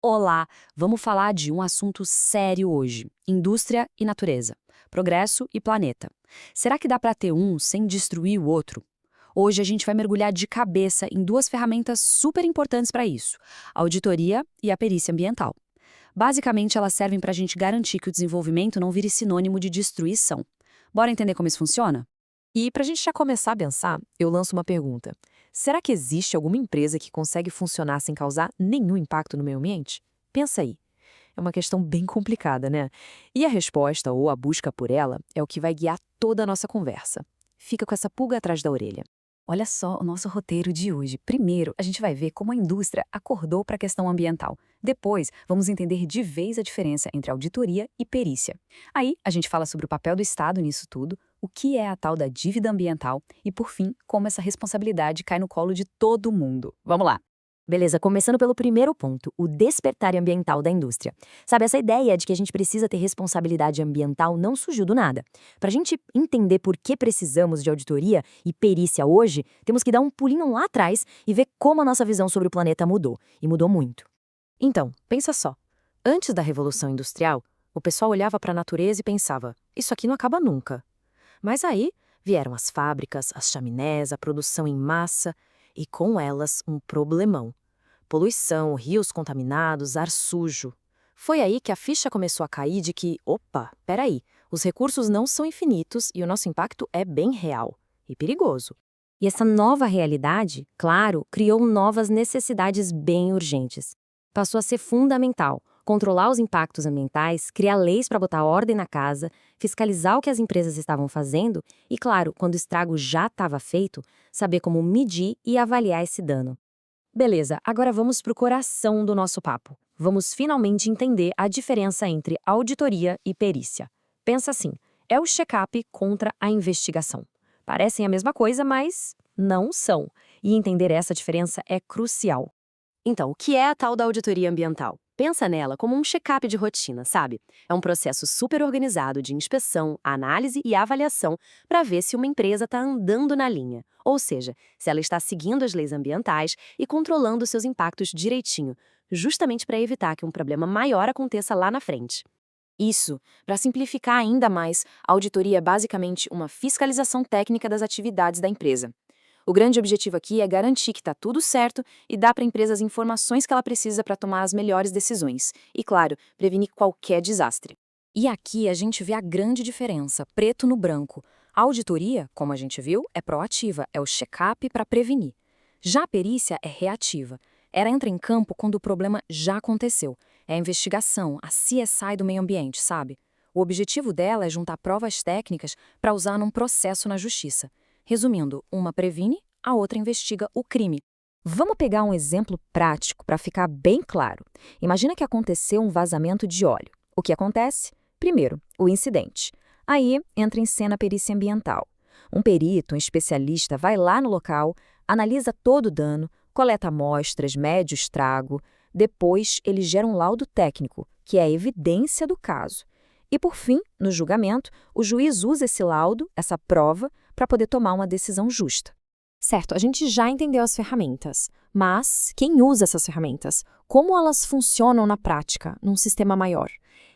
Olá, vamos falar de um assunto sério hoje: indústria e natureza, progresso e planeta. Será que dá para ter um sem destruir o outro? Hoje a gente vai mergulhar de cabeça em duas ferramentas super importantes para isso: a auditoria e a perícia ambiental. Basicamente, elas servem para a gente garantir que o desenvolvimento não vire sinônimo de destruição. Bora entender como isso funciona? E para a gente já começar a pensar, eu lanço uma pergunta. Será que existe alguma empresa que consegue funcionar sem causar nenhum impacto no meio ambiente? Pensa aí. É uma questão bem complicada, né? E a resposta ou a busca por ela é o que vai guiar toda a nossa conversa. Fica com essa pulga atrás da orelha. Olha só o nosso roteiro de hoje. Primeiro, a gente vai ver como a indústria acordou para a questão ambiental. Depois, vamos entender de vez a diferença entre auditoria e perícia. Aí, a gente fala sobre o papel do Estado nisso tudo, o que é a tal da dívida ambiental e, por fim, como essa responsabilidade cai no colo de todo mundo. Vamos lá! Beleza, começando pelo primeiro ponto, o despertar ambiental da indústria. Sabe, essa ideia de que a gente precisa ter responsabilidade ambiental não surgiu do nada. Para a gente entender por que precisamos de auditoria e perícia hoje, temos que dar um pulinho lá atrás e ver como a nossa visão sobre o planeta mudou. E mudou muito. Então, pensa só. Antes da Revolução Industrial, o pessoal olhava para a natureza e pensava: isso aqui não acaba nunca. Mas aí vieram as fábricas, as chaminés, a produção em massa e com elas um problemão. Poluição, rios contaminados, ar sujo. Foi aí que a ficha começou a cair de que, opa, peraí, os recursos não são infinitos e o nosso impacto é bem real e perigoso. E essa nova realidade, claro, criou novas necessidades bem urgentes. Passou a ser fundamental controlar os impactos ambientais, criar leis para botar ordem na casa, fiscalizar o que as empresas estavam fazendo e, claro, quando o estrago já estava feito, saber como medir e avaliar esse dano. Beleza, agora vamos para o coração do nosso papo. Vamos finalmente entender a diferença entre auditoria e perícia. Pensa assim, é o check-up contra a investigação. Parecem a mesma coisa, mas não são. E entender essa diferença é crucial. Então, o que é a tal da auditoria ambiental? Pensa nela como um check-up de rotina, sabe? É um processo super organizado de inspeção, análise e avaliação para ver se uma empresa está andando na linha, ou seja, se ela está seguindo as leis ambientais e controlando seus impactos direitinho, justamente para evitar que um problema maior aconteça lá na frente. Isso, para simplificar ainda mais, a auditoria é basicamente uma fiscalização técnica das atividades da empresa. O grande objetivo aqui é garantir que está tudo certo e dar para a empresa as informações que ela precisa para tomar as melhores decisões. E, claro, prevenir qualquer desastre. E aqui a gente vê a grande diferença, preto no branco. A auditoria, como a gente viu, é proativa, é o check-up para prevenir. Já a perícia é reativa. Ela entra em campo quando o problema já aconteceu. É a investigação, a CSI do meio ambiente, sabe? O objetivo dela é juntar provas técnicas para usar num processo na justiça. Resumindo, uma previne, a outra investiga o crime. Vamos pegar um exemplo prático para ficar bem claro. Imagina que aconteceu um vazamento de óleo. O que acontece? Primeiro, o incidente. Aí entra em cena a perícia ambiental. Um perito, um especialista, vai lá no local, analisa todo o dano, coleta amostras, mede o estrago. Depois, ele gera um laudo técnico, que é a evidência do caso. E, por fim, no julgamento, o juiz usa esse laudo, essa prova, para poder tomar uma decisão justa. Certo, a gente já entendeu as ferramentas, mas quem usa essas ferramentas? Como elas funcionam na prática, num sistema maior?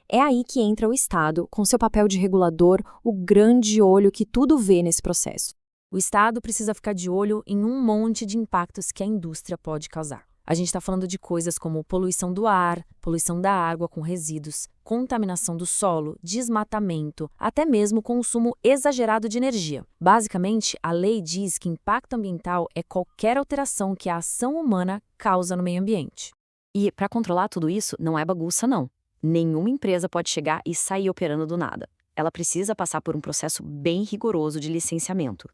É aí que entra o Estado, com seu papel de regulador, o grande olho que tudo vê nesse processo. O Estado precisa ficar de olho em um monte de impactos que a indústria pode causar. A gente está falando de coisas como poluição do ar, poluição da água com resíduos, contaminação do solo, desmatamento, até mesmo consumo exagerado de energia. Basicamente, a lei diz que impacto ambiental é qualquer alteração que a ação humana causa no meio ambiente. E para controlar tudo isso, não é bagunça, não. Nenhuma empresa pode chegar e sair operando do nada. Ela precisa passar por um processo bem rigoroso de licenciamento.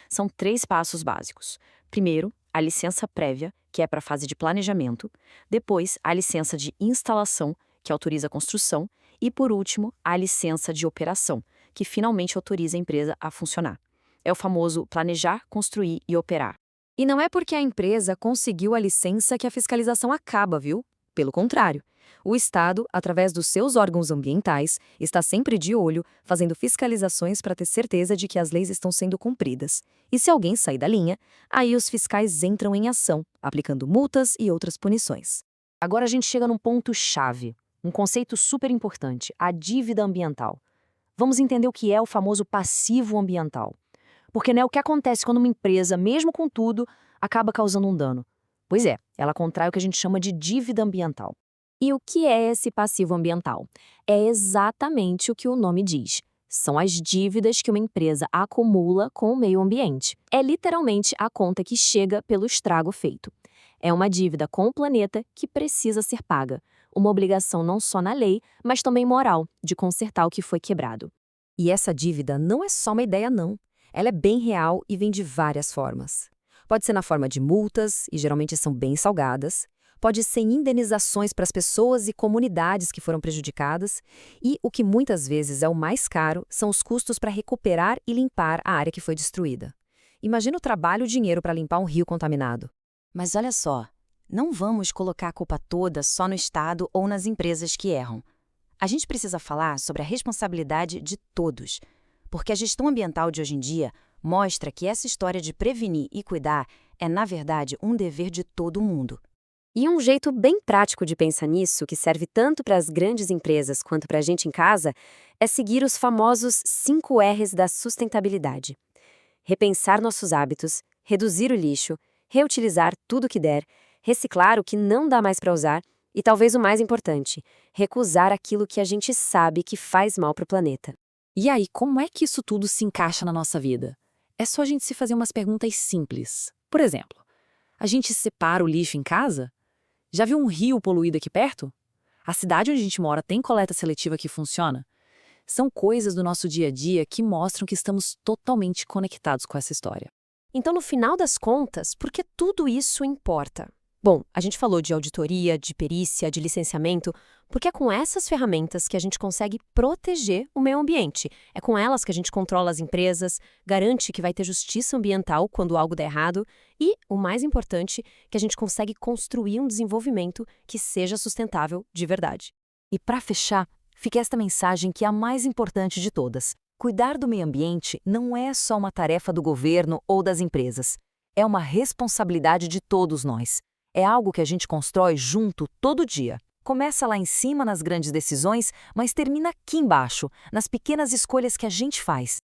São 3 passos básicos. Primeiro, a licença prévia, que é para a fase de planejamento. Depois, a licença de instalação, que autoriza a construção. E, por último, a licença de operação, que finalmente autoriza a empresa a funcionar. É o famoso planejar, construir e operar. E não é porque a empresa conseguiu a licença que a fiscalização acaba, viu? Pelo contrário. O Estado, através dos seus órgãos ambientais, está sempre de olho, fazendo fiscalizações para ter certeza de que as leis estão sendo cumpridas. E se alguém sair da linha, aí os fiscais entram em ação, aplicando multas e outras punições. Agora a gente chega num ponto-chave, um conceito super importante, a dívida ambiental. Vamos entender o que é o famoso passivo ambiental. Porque o que acontece quando uma empresa, mesmo com tudo, acaba causando um dano? Pois é, ela contrai o que a gente chama de dívida ambiental. E o que é esse passivo ambiental? É exatamente o que o nome diz. São as dívidas que uma empresa acumula com o meio ambiente. É literalmente a conta que chega pelo estrago feito. É uma dívida com o planeta que precisa ser paga. Uma obrigação não só na lei, mas também moral, de consertar o que foi quebrado. E essa dívida não é só uma ideia, não. Ela é bem real e vem de várias formas. Pode ser na forma de multas, e geralmente são bem salgadas. Pode ser em indenizações para as pessoas e comunidades que foram prejudicadas. E o que muitas vezes é o mais caro são os custos para recuperar e limpar a área que foi destruída. Imagina o trabalho e o dinheiro para limpar um rio contaminado. Mas olha só, não vamos colocar a culpa toda só no Estado ou nas empresas que erram. A gente precisa falar sobre a responsabilidade de todos, porque a gestão ambiental de hoje em dia mostra que essa história de prevenir e cuidar é, na verdade, um dever de todo mundo. E um jeito bem prático de pensar nisso, que serve tanto para as grandes empresas quanto para a gente em casa, é seguir os famosos 5 R's da sustentabilidade. Repensar nossos hábitos, reduzir o lixo, reutilizar tudo que der, reciclar o que não dá mais para usar e, talvez o mais importante, recusar aquilo que a gente sabe que faz mal para o planeta. E aí, como é que isso tudo se encaixa na nossa vida? É só a gente se fazer umas perguntas simples. Por exemplo, a gente separa o lixo em casa? Já viu um rio poluído aqui perto? A cidade onde a gente mora tem coleta seletiva que funciona? São coisas do nosso dia a dia que mostram que estamos totalmente conectados com essa história. Então, no final das contas, por que tudo isso importa? Bom, a gente falou de auditoria, de perícia, de licenciamento, porque é com essas ferramentas que a gente consegue proteger o meio ambiente. É com elas que a gente controla as empresas, garante que vai ter justiça ambiental quando algo der errado e, o mais importante, que a gente consegue construir um desenvolvimento que seja sustentável de verdade. E para fechar, fica esta mensagem que é a mais importante de todas. Cuidar do meio ambiente não é só uma tarefa do governo ou das empresas. É uma responsabilidade de todos nós. É algo que a gente constrói junto todo dia. Começa lá em cima nas grandes decisões, mas termina aqui embaixo, nas pequenas escolhas que a gente faz.